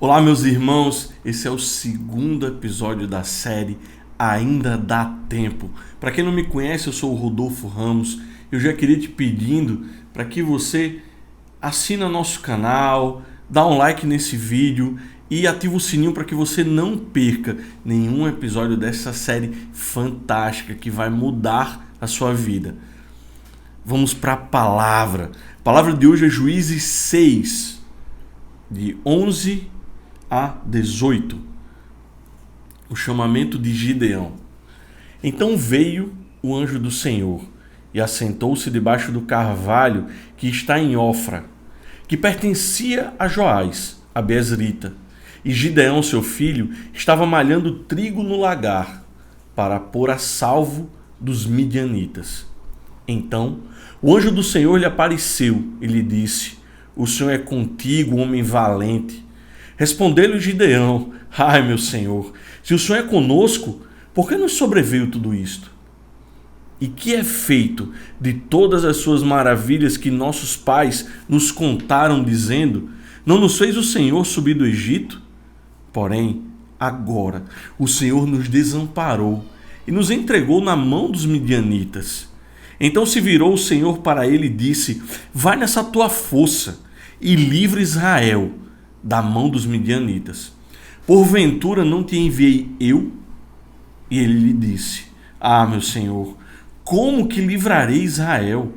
Olá, meus irmãos, esse é o segundo episódio da série Ainda Dá Tempo. Para quem não me conhece, eu sou o Rodolfo Ramos. Eu já queria te pedindo para que você assine nosso canal, dá um like nesse vídeo e ativa o sininho para que você não perca nenhum episódio dessa série fantástica que vai mudar a sua vida. Vamos para a palavra. A palavra de hoje é Juízes 6, de 11 a 18, o chamamento de Gideão. Então veio o anjo do Senhor e assentou-se debaixo do carvalho que está em Ofra, que pertencia a Joás, a Bezrita. E Gideão, seu filho, estava malhando trigo no lagar para pôr a salvo dos midianitas. Então o anjo do Senhor lhe apareceu e lhe disse: O Senhor é contigo, homem valente. Respondeu-lhe Gideão: Ai, meu Senhor, se o Senhor é conosco, por que nos sobreveio tudo isto? E que é feito de todas as suas maravilhas que nossos pais nos contaram, dizendo: Não nos fez o Senhor subir do Egito? Porém, agora o Senhor nos desamparou e nos entregou na mão dos midianitas. Então se virou o Senhor para ele e disse: Vai nessa tua força e livra Israel da mão dos midianitas. Porventura não te enviei eu? E ele lhe disse: Ah, meu Senhor, como que livrarei Israel?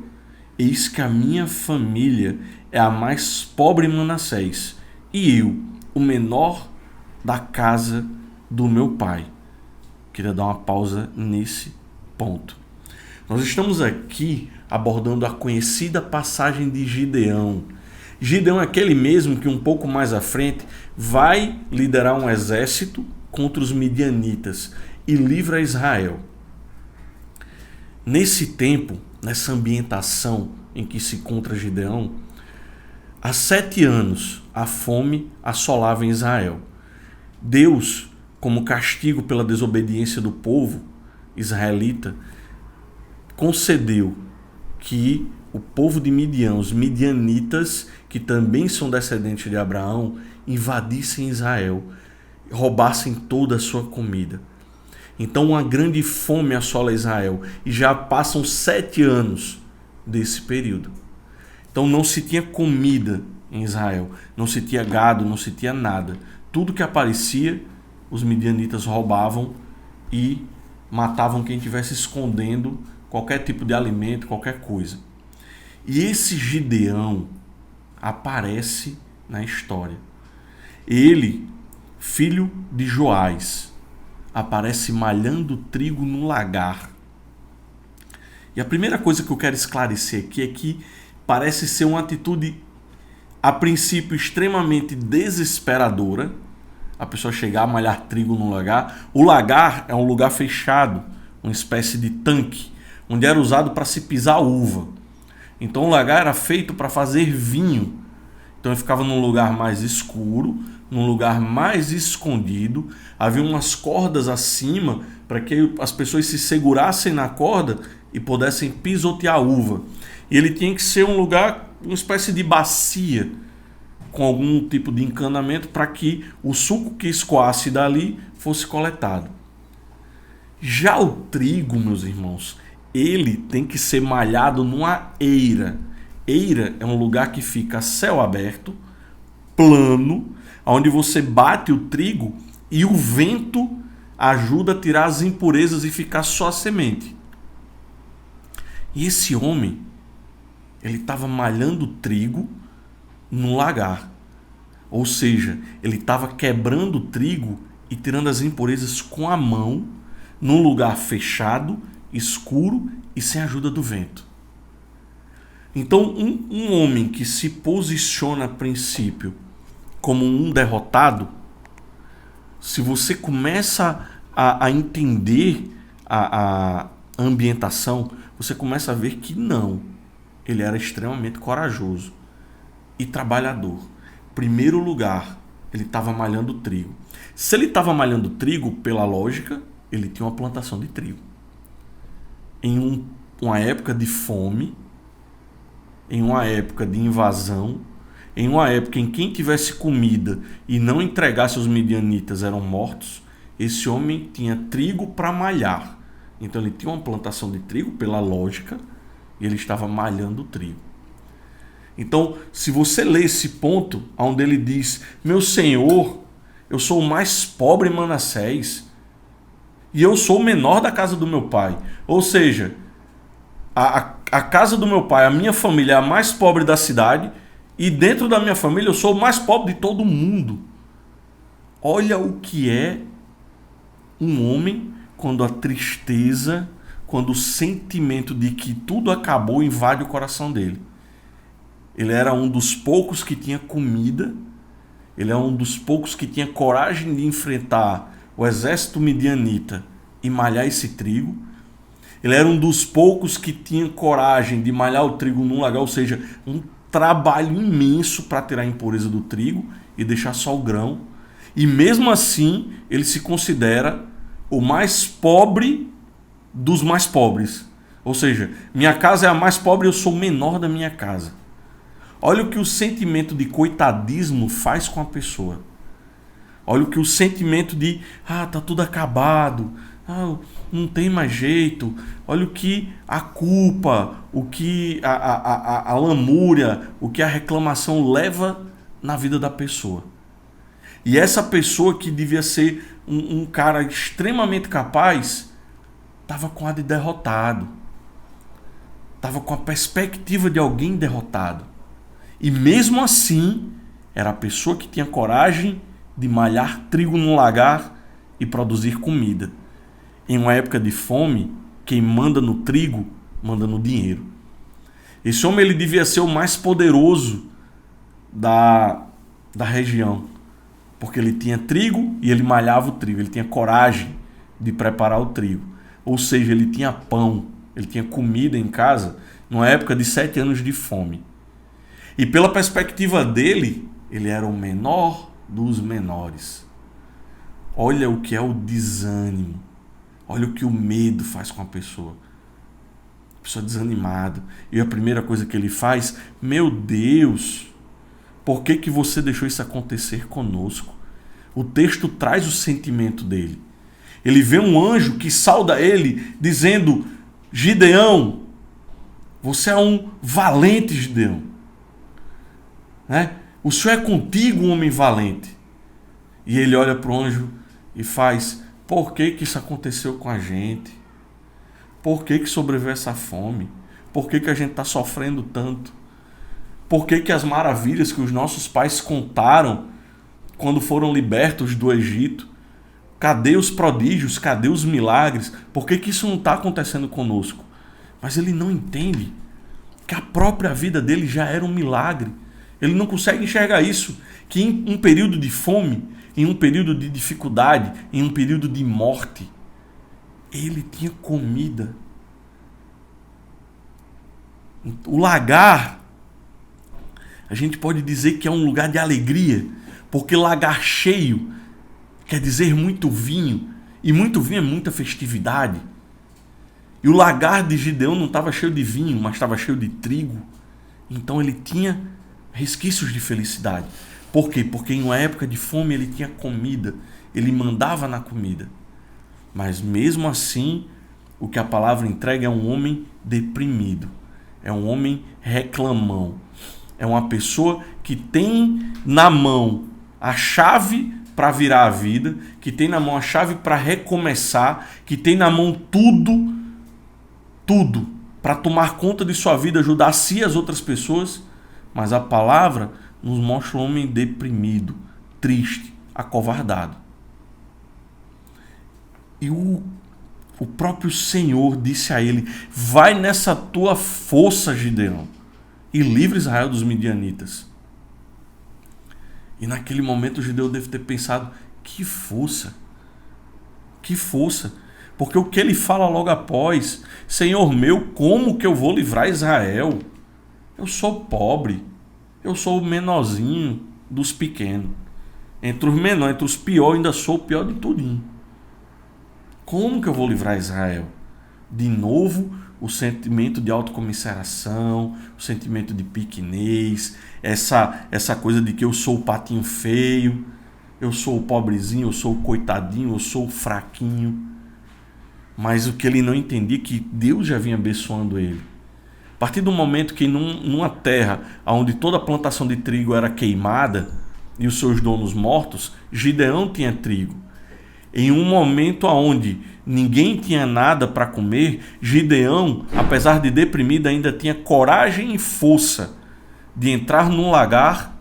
Eis que a minha família é a mais pobre em Manassés, e eu, o menor da casa do meu pai. Queria dar uma pausa nesse ponto. Nós estamos aqui abordando a conhecida passagem de Gideão. Gideão é aquele mesmo que um pouco mais à frente vai liderar um exército contra os midianitas e livra Israel. Nesse tempo, nessa ambientação em que se encontra Gideão, há 7 anos a fome assolava em Israel. Deus, como castigo pela desobediência do povo israelita, concedeu que o povo de Midian, os midianitas, que também são descendentes de Abraão, invadissem Israel, roubassem toda a sua comida. Então uma grande fome assola Israel e já passam 7 anos desse período. Então não se tinha comida em Israel, não se tinha gado, não se tinha nada. Tudo que aparecia, os midianitas roubavam e matavam quem estivesse escondendo qualquer tipo de alimento, qualquer coisa. E esse Gideão aparece na história. Ele, filho de Joás, aparece malhando trigo no lagar. E a primeira coisa que eu quero esclarecer aqui é que parece ser uma atitude, a princípio, extremamente desesperadora. A pessoa chegar a malhar trigo no lagar. O lagar é um lugar fechado, uma espécie de tanque, onde era usado para se pisar uva. Então o lagar era feito para fazer vinho. Então ele ficava num lugar mais escuro, num lugar mais escondido. Havia umas cordas acima para que as pessoas se segurassem na corda e pudessem pisotear a uva. E ele tinha que ser um lugar, uma espécie de bacia, com algum tipo de encanamento para que o suco que escoasse dali fosse coletado. Já o trigo, meus irmãos, ele tem que ser malhado numa eira. Eira é um lugar que fica a céu aberto, plano, onde você bate o trigo e o vento ajuda a tirar as impurezas e ficar só a semente. E esse homem, ele estava malhando trigo no lagar. Ou seja, ele estava quebrando o trigo e tirando as impurezas com a mão, num lugar fechado, escuro e sem a ajuda do vento. Então, um homem que se posiciona a princípio como um derrotado, se você começa a entender a ambientação, você começa a ver que não, ele era extremamente corajoso e trabalhador. Primeiro lugar, ele estava malhando trigo. Se ele estava malhando trigo, pela lógica, ele tinha uma plantação de trigo. Em uma época de fome, em uma época de invasão, em uma época em quem tivesse comida e não entregasse aos midianitas eram mortos, esse homem tinha trigo para malhar. Então ele tinha uma plantação de trigo, pela lógica, e ele estava malhando o trigo. Então, se você lê esse ponto, onde ele diz: meu Senhor, eu sou o mais pobre em Manassés, e eu sou o menor da casa do meu pai. Ou seja, a casa do meu pai, a minha família é a mais pobre da cidade, e dentro da minha família eu sou o mais pobre de todo mundo. Olha o que é um homem quando a tristeza, quando o sentimento de que tudo acabou invade o coração dele. Ele era um dos poucos que tinha comida, ele era um dos poucos que tinha coragem de enfrentar o exército midianita e malhar esse trigo. Ele era um dos poucos que tinha coragem de malhar o trigo num lagar, ou seja, um trabalho imenso para tirar a impureza do trigo e deixar só o grão. E mesmo assim, ele se considera o mais pobre dos mais pobres. Ou seja, minha casa é a mais pobre e eu sou o menor da minha casa. Olha o que o sentimento de coitadismo faz com a pessoa. Olha o que o sentimento de tá tudo acabado, não tem mais jeito. Olha o que a culpa, o que a lamúria, o que a reclamação leva na vida da pessoa. E essa pessoa que devia ser um cara extremamente capaz, estava com a de derrotado. Estava com a perspectiva de alguém derrotado. E mesmo assim, era a pessoa que tinha coragem de malhar trigo num lagar e produzir comida. Em uma época de fome, quem manda no trigo, manda no dinheiro. Esse homem ele devia ser o mais poderoso da região. Porque ele tinha trigo e ele malhava o trigo. Ele tinha coragem de preparar o trigo. Ou seja, ele tinha pão, ele tinha comida em casa numa época de 7 anos de fome. E pela perspectiva dele, ele era o menor dos menores. Olha o que é o desânimo. Olha o que o medo faz com a pessoa. A pessoa desanimada. E a primeira coisa que ele faz: meu Deus, por que você deixou isso acontecer conosco? O texto traz o sentimento dele. Ele vê um anjo que sauda ele, dizendo: Gideão, você é um valente Gideão. O Senhor é contigo, homem valente. E ele olha para o anjo e faz: por que isso aconteceu com a gente? Por que sobreveio essa fome? Por que a gente está sofrendo tanto? Por que as maravilhas que os nossos pais contaram quando foram libertos do Egito? Cadê os prodígios? Cadê os milagres? Por que isso não está acontecendo conosco? Mas ele não entende que a própria vida dele já era um milagre. Ele não consegue enxergar isso, que em um período de fome, em um período de dificuldade, em um período de morte, ele tinha comida. O lagar, a gente pode dizer que é um lugar de alegria, porque lagar cheio quer dizer muito vinho, e muito vinho é muita festividade. E o lagar de Gideão não estava cheio de vinho, mas estava cheio de trigo. Então ele tinha resquícios de felicidade. Por quê? Porque em uma época de fome ele tinha comida, ele mandava na comida. Mas mesmo assim, o que a palavra entrega é um homem deprimido, é um homem reclamão, é uma pessoa que tem na mão a chave para virar a vida, que tem na mão a chave para recomeçar, que tem na mão tudo para tomar conta de sua vida, ajudar a si e as outras pessoas. Mas a palavra nos mostra um homem deprimido, triste, acovardado. E o próprio Senhor disse a ele: vai nessa tua força, Gideão, e livra Israel dos midianitas. E naquele momento o Gideão deve ter pensado: que força, que força. Porque o que ele fala logo após: Senhor meu, como que eu vou livrar Israel? Eu sou pobre, eu sou o menorzinho dos pequenos. Entre os menores, entre os piores, ainda sou o pior de tudinho. Como que eu vou livrar Israel? De novo, o sentimento de autocomiseração, o sentimento de pequenez, essa coisa de que eu sou o patinho feio, eu sou o pobrezinho, eu sou o coitadinho, eu sou o fraquinho. Mas o que ele não entendia é que Deus já vinha abençoando ele. A partir do momento que numa terra onde toda a plantação de trigo era queimada e os seus donos mortos, Gideão tinha trigo. Em um momento onde ninguém tinha nada para comer, Gideão, apesar de deprimido, ainda tinha coragem e força de entrar num lagar,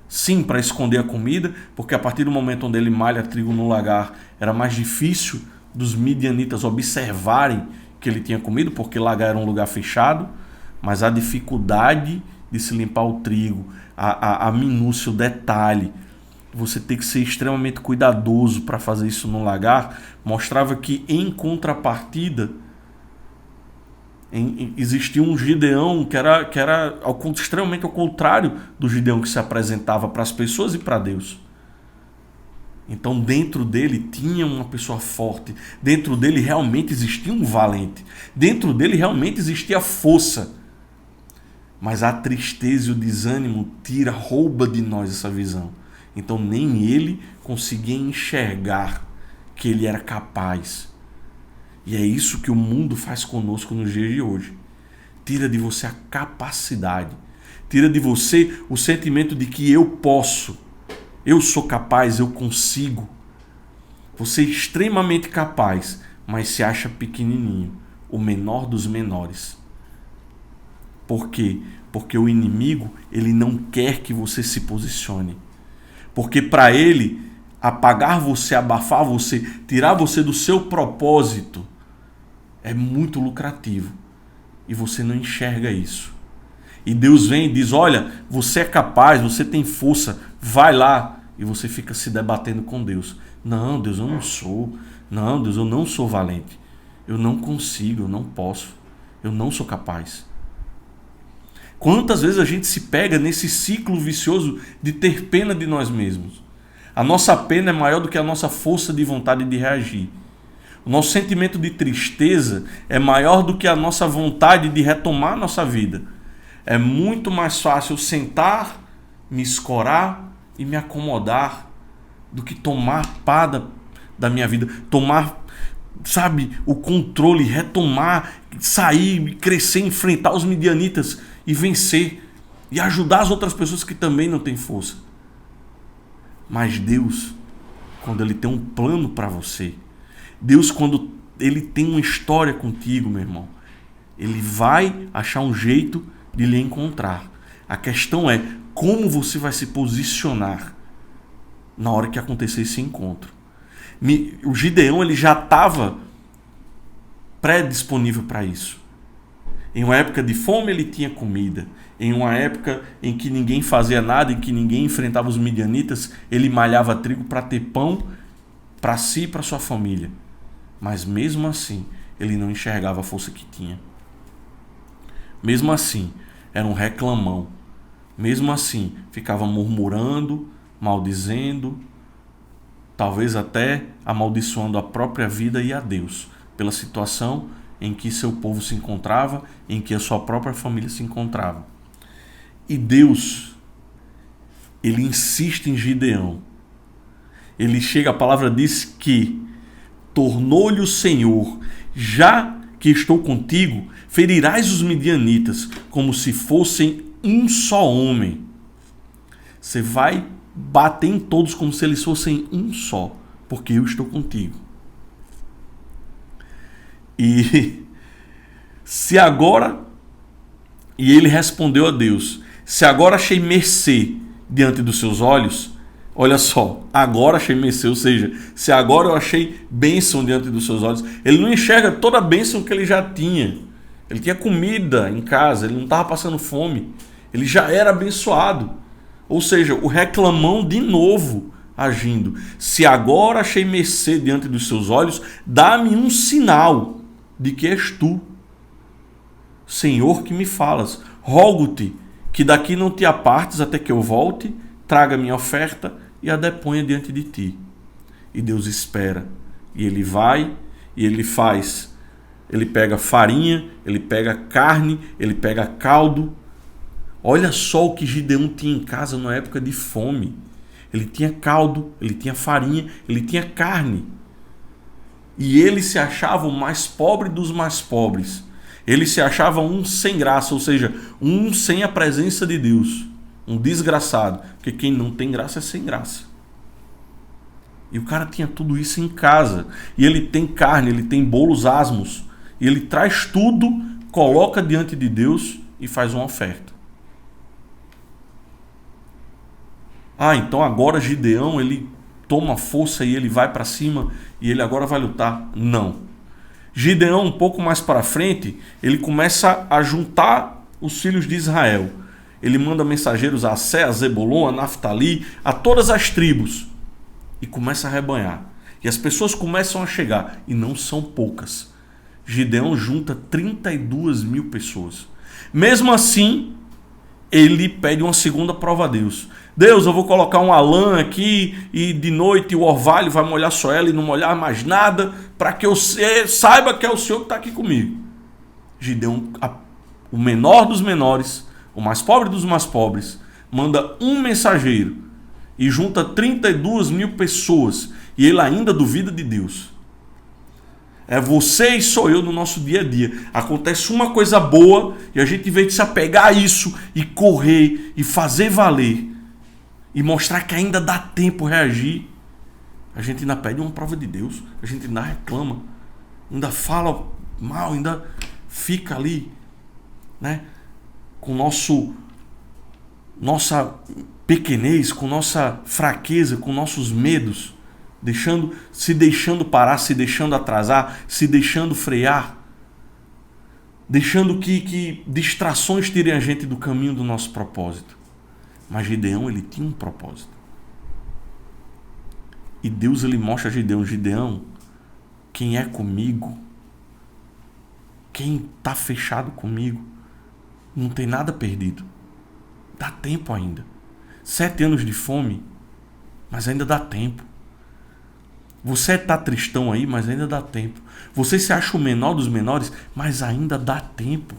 sim, para esconder a comida, porque a partir do momento onde ele malha trigo no lagar, era mais difícil dos midianitas observarem que ele tinha comido, porque lagar era um lugar fechado, mas a dificuldade de se limpar o trigo, a minúcia, o detalhe, você ter que ser extremamente cuidadoso para fazer isso no lagar, mostrava que em contrapartida existia um Gideão que era extremamente ao contrário do Gideão que se apresentava para as pessoas e para Deus. Então dentro dele tinha uma pessoa forte, dentro dele realmente existia um valente, dentro dele realmente existia força. Mas a tristeza e o desânimo rouba de nós essa visão. Então nem ele conseguia enxergar que ele era capaz. E é isso que o mundo faz conosco nos dias de hoje. Tira de você a capacidade. Tira de você o sentimento de que eu posso. Eu sou capaz, eu consigo. Você é extremamente capaz, mas se acha pequenininho. O menor dos menores. Por quê? Porque o inimigo, ele não quer que você se posicione. Porque para ele, apagar você, abafar você, tirar você do seu propósito, é muito lucrativo. E você não enxerga isso. E Deus vem e diz, olha, você é capaz, você tem força, vai lá. E você fica se debatendo com Deus. Não, Deus, eu não sou. Não, Deus, eu não sou valente. Eu não consigo, eu não posso. Eu não sou capaz. Quantas vezes a gente se pega nesse ciclo vicioso de ter pena de nós mesmos? A nossa pena é maior do que a nossa força de vontade de reagir. O nosso sentimento de tristeza é maior do que a nossa vontade de retomar a nossa vida. É muito mais fácil sentar, me escorar e me acomodar do que tomar pá da minha vida, tomar, o controle, retomar, sair, crescer, enfrentar os midianitas e vencer e ajudar as outras pessoas que também não têm força. Mas Deus, quando Ele tem um plano para você, Deus, quando Ele tem uma história contigo, meu irmão, Ele vai achar um jeito de lhe encontrar. A questão é como você vai se posicionar na hora que acontecer esse encontro. O Gideão, ele já estava predisponível para isso. Em uma época de fome ele tinha comida. Em uma época em que ninguém fazia nada, em que ninguém enfrentava os midianitas, ele malhava trigo para ter pão para si e para sua família. Mas mesmo assim, ele não enxergava a força que tinha. Mesmo assim, era um reclamão. Mesmo assim, ficava murmurando, maldizendo, talvez até amaldiçoando a própria vida e a Deus, pela situação em que seu povo se encontrava, em que a sua própria família se encontrava. E Deus, Ele insiste em Gideão. Ele chega, a palavra diz que tornou-lhe o Senhor, já que estou contigo, ferirás os midianitas como se fossem um só homem. Você vai bater em todos como se eles fossem um só, porque eu estou contigo. E se agora, e ele respondeu a Deus, se agora achei mercê diante dos seus olhos, olha só, agora achei mercê, ou seja, se agora eu achei bênção diante dos seus olhos, ele não enxerga toda a bênção que ele já tinha. Ele tinha comida em casa, ele não estava passando fome, ele já era abençoado. Ou seja, o reclamão de novo agindo. Se agora achei mercê diante dos seus olhos, dá-me um sinal de que és tu, Senhor, que me falas. Rogo-te que daqui não te apartes até que eu volte, traga minha oferta e a deponha diante de ti. E Deus espera. E ele vai e ele faz ele pega farinha, ele pega carne, ele pega caldo. Olha só o que Gideão tinha em casa na época de fome. Ele tinha caldo, ele tinha farinha, ele tinha carne. E ele se achava o mais pobre dos mais pobres. Ele se achava um sem graça, ou seja, um sem a presença de Deus. Um desgraçado. Porque quem não tem graça é sem graça. E o cara tinha tudo isso em casa. E ele tem carne, ele tem bolos asmos. E ele traz tudo, coloca diante de Deus e faz uma oferta. Então agora Gideão, ele toma força e ele vai para cima e ele agora vai lutar. Não. Gideão, um pouco mais para frente, ele começa a juntar os filhos de Israel. Ele manda mensageiros a Assé, a Zebulon, a Naftali, a todas as tribos. E começa a rebanhar. E as pessoas começam a chegar. E não são poucas. Gideão junta 32 mil pessoas. Mesmo assim, ele pede uma segunda prova a Deus. Deus, eu vou colocar uma lã aqui e de noite o orvalho vai molhar só ela e não molhar mais nada, para que eu saiba que é o Senhor que está aqui comigo. Gideão, o menor dos menores, o mais pobre dos mais pobres, manda um mensageiro e junta 32 mil pessoas e ele ainda duvida de Deus. É você e sou eu no nosso dia a dia. Acontece uma coisa boa e a gente, em vez de se apegar a isso e correr e fazer valer e mostrar que ainda dá tempo reagir, a gente ainda pede uma prova de Deus, a gente ainda reclama, ainda fala mal, ainda fica ali, né, com nossa pequenez, com nossa fraqueza, com nossos medos, se deixando parar, se deixando atrasar, se deixando frear, deixando que distrações tirem a gente do caminho do nosso propósito. Mas Gideão, ele tinha um propósito. E Deus, ele mostra a Gideão, quem é comigo, quem está fechado comigo, não tem nada perdido. Dá tempo ainda. 7 anos de fome, mas ainda dá tempo. Você está tristão aí, mas ainda dá tempo. Você se acha o menor dos menores, mas ainda dá tempo.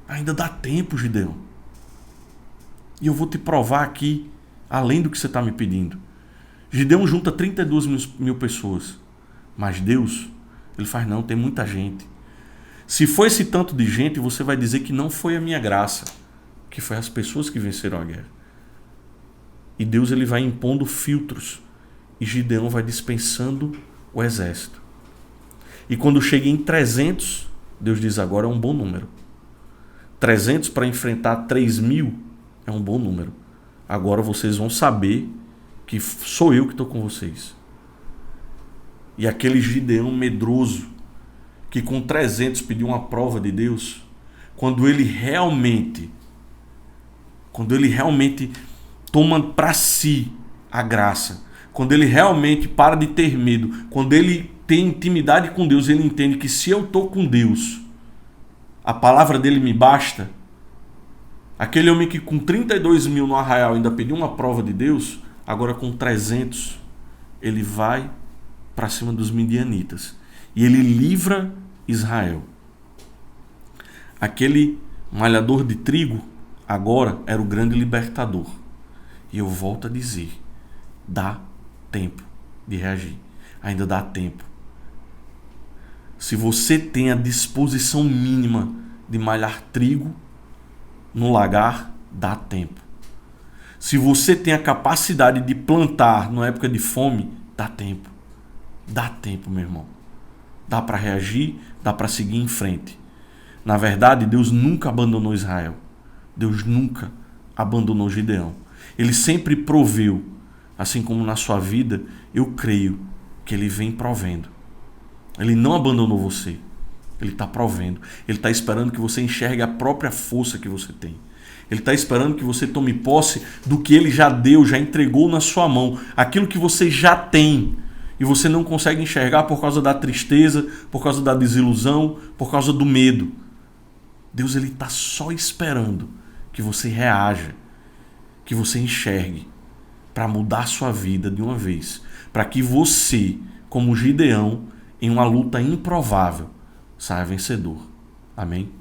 Ainda dá tempo, Gideão. E eu vou te provar aqui, além do que você está me pedindo. Gideão junta 32 mil pessoas. Mas Deus, ele faz não, tem muita gente. Se foi esse tanto de gente, você vai dizer que não foi a minha graça, que foi as pessoas que venceram a guerra. E Deus, ele vai impondo filtros. E Gideão vai dispensando o exército. E quando chega em 300, Deus diz, agora é um bom número. 300 para enfrentar 3.000 é um bom número. Agora vocês vão saber que sou eu que estou com vocês. E aquele Gideão medroso, que com 300 pediu uma prova de Deus, quando ele realmente toma para si a graça, quando ele realmente para de ter medo, quando ele tem intimidade com Deus, ele entende que se eu estou com Deus, a palavra dele me basta. Aquele homem que com 32 mil no arraial ainda pediu uma prova de Deus, agora com 300, ele vai para cima dos midianitas. E ele livra Israel. Aquele malhador de trigo, agora era o grande libertador. E eu volto a dizer, dá tempo de reagir. Ainda dá tempo. Se você tem a disposição mínima de malhar trigo no lagar, dá tempo. Se você tem a capacidade de plantar na época de fome, dá tempo. Dá tempo, meu irmão. Dá para reagir, dá para seguir em frente. Na verdade, Deus nunca abandonou Israel. Deus nunca abandonou Gideão. Ele sempre proveu. Assim como na sua vida, eu creio que ele vem provendo. Ele não abandonou você. Ele está provendo. Ele está esperando que você enxergue a própria força que você tem. Ele está esperando que você tome posse do que ele já deu, já entregou na sua mão. Aquilo que você já tem. E você não consegue enxergar por causa da tristeza, por causa da desilusão, por causa do medo. Deus, ele está só esperando que você reaja, que você enxergue, para mudar sua vida de uma vez. Para que você, como Gideão, em uma luta improvável, saia vencedor. Amém?